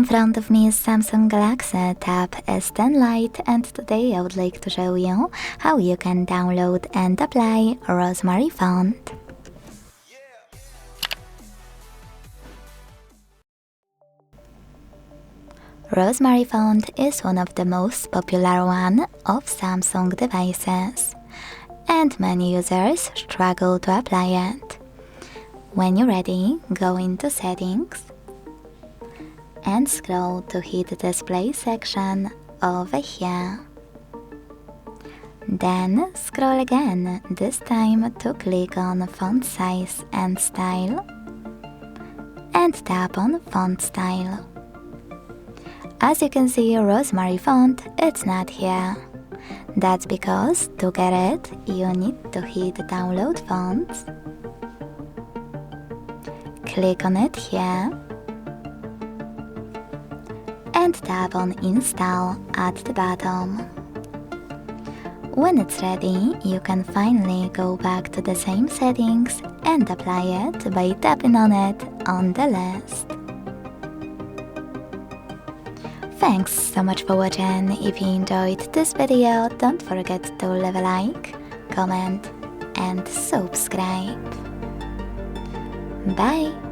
front of me is Samsung Galaxy S10 Lite, and today I would like to show you how you can download and apply Rosemary font. Rosemary font is one of the most popular one of Samsung devices, and many users struggle to apply it. When you're ready, go into Settings and scroll to hit the Display section over here. Then scroll again, this time to click on Font Size and Style, and tap on Font Style. As you can see, Rosemary font, it's not here. That's because to get it, you need to hit Download Fonts, click on it here, and tap on Install at the bottom. When it's ready, you can finally go back to the same settings and apply it by tapping on it on the list. Thanks so much for watching. If you enjoyed this video, don't forget to leave a like, comment and subscribe. Bye!